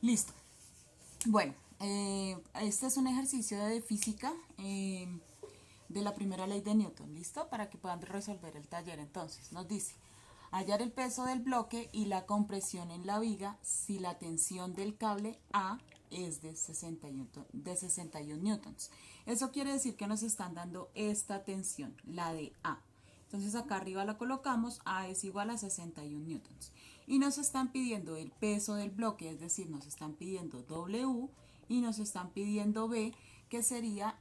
Listo. Bueno, este es un ejercicio de física de la primera ley de Newton, ¿listo? Para que puedan resolver el taller. Entonces, nos dice, hallar el peso del bloque y la compresión en la viga si la tensión del cable A es de 61 newtons. Eso quiere decir que nos están dando esta tensión, la de A. Entonces acá arriba la colocamos, A es igual a 61 newtons. Y nos están pidiendo el peso del bloque, es decir, nos están pidiendo W y nos están pidiendo B, que sería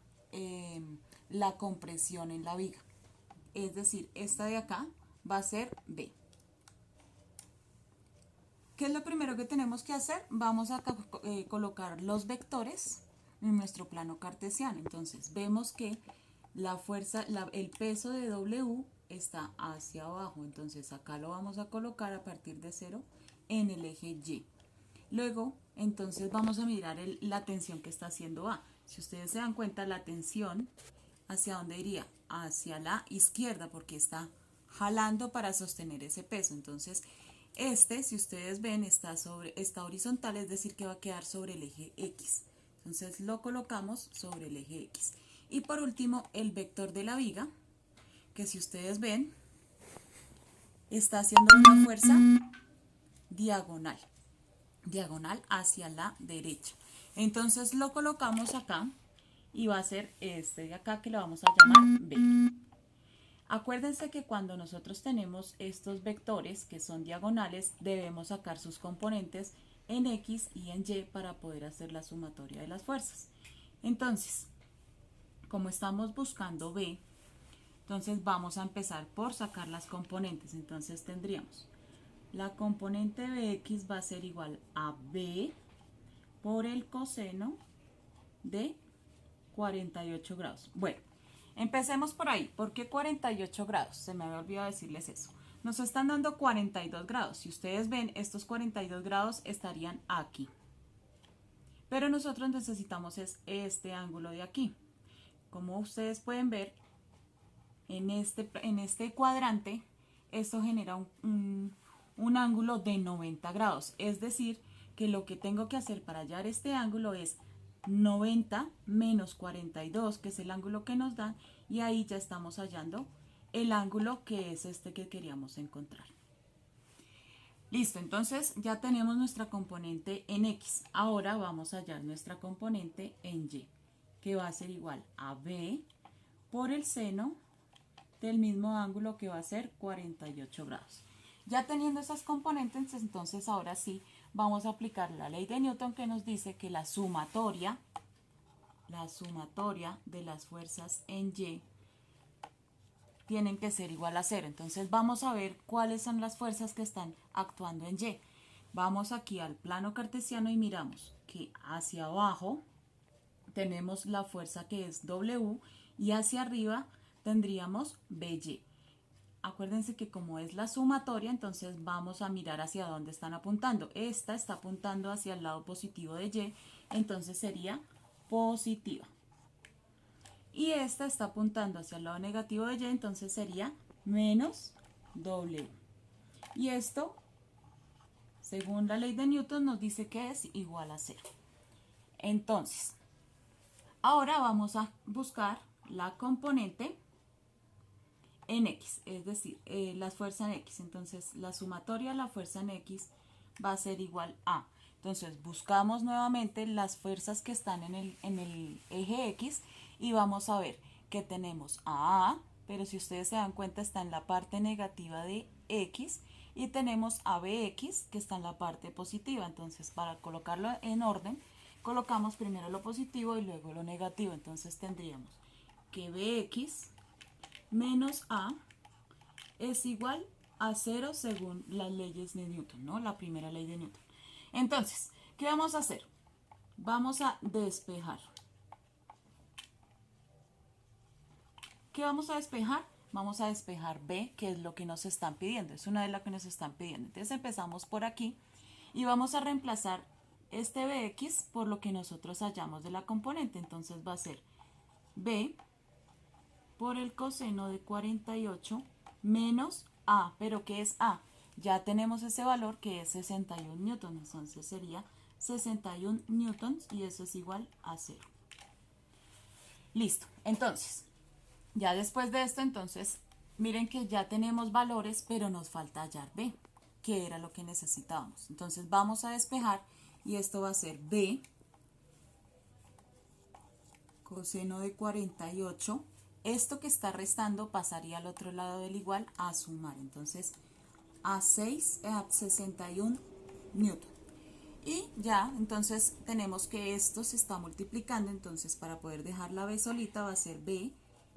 la compresión en la viga. Es decir, esta de acá va a ser B. ¿Qué es lo primero que tenemos que hacer? Vamos a colocar los vectores en nuestro plano cartesiano. Entonces vemos que la fuerza, el peso de W está hacia abajo. Entonces acá lo vamos a colocar a partir de 0 en el eje Y. Luego, entonces vamos a mirar la tensión que está haciendo A. Si ustedes se dan cuenta, la tensión, ¿hacia dónde iría? Hacia la izquierda, porque está jalando para sostener ese peso. Entonces, si ustedes ven, está horizontal, es decir, que va a quedar sobre el eje X. Entonces lo colocamos sobre el eje X. Y por último, el vector de la viga, que si ustedes ven, está haciendo una fuerza diagonal, diagonal hacia la derecha. Entonces lo colocamos acá y va a ser este de acá que lo vamos a llamar B. Acuérdense que cuando nosotros tenemos estos vectores que son diagonales, debemos sacar sus componentes en X y en Y para poder hacer la sumatoria de las fuerzas. Entonces, como estamos buscando B, entonces vamos a empezar por sacar las componentes. Entonces tendríamos la componente Bx va a ser igual a B por el coseno de 48 grados. Bueno, empecemos por ahí. ¿Por qué 48 grados? Se me había olvidado decirles eso. Nos están dando 42 grados. Si ustedes ven, estos 42 grados estarían aquí. Pero nosotros necesitamos es este ángulo de aquí. Como ustedes pueden ver, en este cuadrante, esto genera un ángulo de 90 grados. Es decir, que lo que tengo que hacer para hallar este ángulo es 90 menos 42, que es el ángulo que nos dan, y ahí ya estamos hallando el ángulo que es este que queríamos encontrar. Listo, entonces ya tenemos nuestra componente en X. Ahora vamos a hallar nuestra componente en Y, que va a ser igual a B por el seno del mismo ángulo, que va a ser 48 grados. Ya teniendo esas componentes, entonces ahora sí vamos a aplicar la ley de Newton, que nos dice que la sumatoria de las fuerzas en Y tienen que ser igual a 0. Entonces vamos a ver cuáles son las fuerzas que están actuando en Y. Vamos aquí al plano cartesiano y miramos que hacia abajo tenemos la fuerza que es W y hacia arriba tendríamos BY. Acuérdense que como es la sumatoria, entonces vamos a mirar hacia dónde están apuntando. Esta está apuntando hacia el lado positivo de Y, entonces sería positiva. Y esta está apuntando hacia el lado negativo de Y, entonces sería menos W. Y esto, según la ley de Newton, nos dice que es igual a 0. Entonces, ahora vamos a buscar la componente en X, es decir, la fuerza en X. Entonces, la sumatoria de la fuerza en X va a ser igual a. Entonces, buscamos nuevamente las fuerzas que están en el eje X y vamos a ver que tenemos a, pero si ustedes se dan cuenta está en la parte negativa de X, y tenemos a BX que está en la parte positiva. Entonces, para colocarlo en orden, colocamos primero lo positivo y luego lo negativo. Entonces, tendríamos que BX menos A es igual a 0 según las leyes de Newton, ¿no? La primera ley de Newton. Entonces, ¿qué vamos a hacer? Vamos a despejar. ¿Qué vamos a despejar? Vamos a despejar B, que es lo que nos están pidiendo. Es una de las que nos están pidiendo. Entonces empezamos por aquí y vamos a reemplazar este Bx por lo que nosotros hallamos de la componente. Entonces va a ser B por el coseno de 48 menos A. ¿Pero qué es A? Ya tenemos ese valor que es 61 newtons, entonces sería 61 newtons y eso es igual a 0. Listo, entonces, ya después de esto, entonces, miren que ya tenemos valores, pero nos falta hallar B, que era lo que necesitábamos. Entonces vamos a despejar y esto va a ser B coseno de 48. Esto que está restando pasaría al otro lado del igual a sumar. Entonces, a 61 newton. Y ya, entonces tenemos que esto se está multiplicando, entonces para poder dejar la B solita va a ser B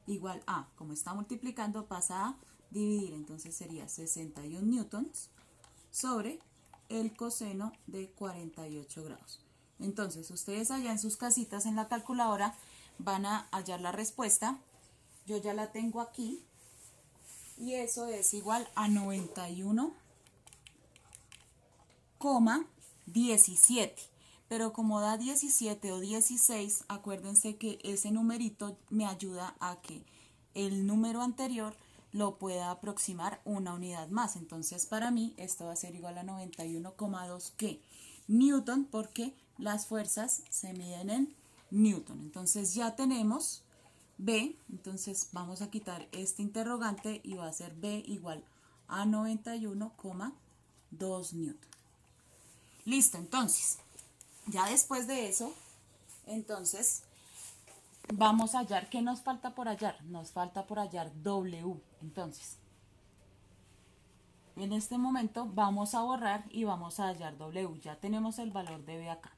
igual a, como está multiplicando, pasa a dividir, entonces sería 61 newtons sobre el coseno de 48 grados. Entonces, ustedes allá en sus casitas en la calculadora van a hallar la respuesta. Yo ya la tengo aquí y eso es igual a 91,17. Pero como da 17 o 16, acuérdense que ese numerito me ayuda a que el número anterior lo pueda aproximar una unidad más. Entonces para mí esto va a ser igual a 91,2 ¿qué? Newton, porque las fuerzas se miden en Newton. Entonces ya tenemos B, entonces vamos a quitar este interrogante y va a ser B igual a 91,2 Newton. Listo, entonces, ya después de eso, entonces, vamos a hallar, ¿qué nos falta por hallar? Nos falta por hallar W. Entonces, en este momento vamos a borrar y vamos a hallar W. Ya tenemos el valor de B acá.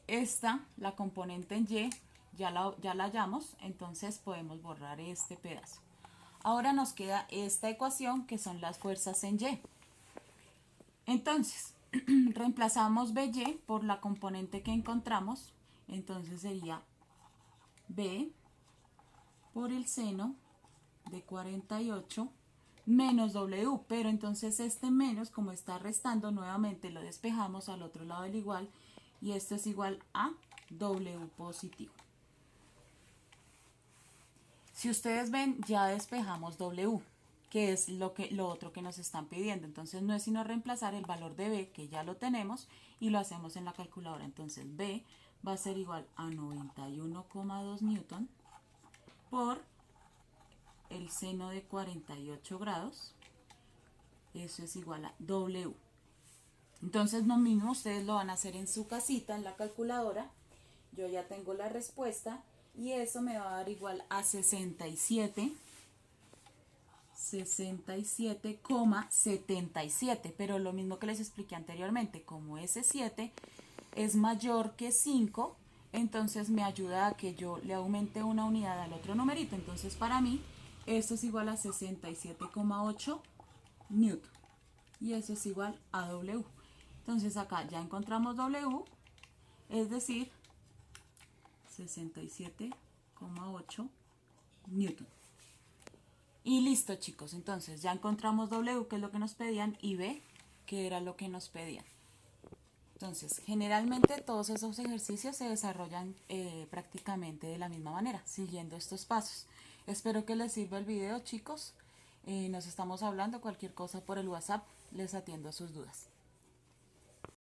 Esta, la componente en Y, ya la hallamos, entonces podemos borrar este pedazo. Ahora nos queda esta ecuación que son las fuerzas en Y. Entonces, reemplazamos BY por la componente que encontramos, entonces sería B por el seno de 48 menos W, pero entonces este menos, como está restando, nuevamente lo despejamos al otro lado del igual y esto es igual a W positivo. Si ustedes ven, ya despejamos W, que es lo otro que nos están pidiendo. Entonces no es sino reemplazar el valor de B, que ya lo tenemos, y lo hacemos en la calculadora. Entonces B va a ser igual a 91,2 newton por el seno de 48 grados. Eso es igual a W. Entonces lo mismo ustedes lo van a hacer en su casita, en la calculadora. Yo ya tengo la respuesta y eso me va a dar igual a 67,77, pero lo mismo que les expliqué anteriormente, como ese 7 es mayor que 5, entonces me ayuda a que yo le aumente una unidad al otro numerito. Entonces para mí esto es igual a 67,8 newton y eso es igual a W. Entonces acá ya encontramos W, es decir, 67,8 newton. Y listo, chicos, entonces ya encontramos W, que es lo que nos pedían, y B, que era lo que nos pedían. Entonces, generalmente todos esos ejercicios se desarrollan prácticamente de la misma manera, siguiendo estos pasos. Espero que les sirva el video, chicos. Nos estamos hablando, cualquier cosa por el WhatsApp, les atiendo sus dudas.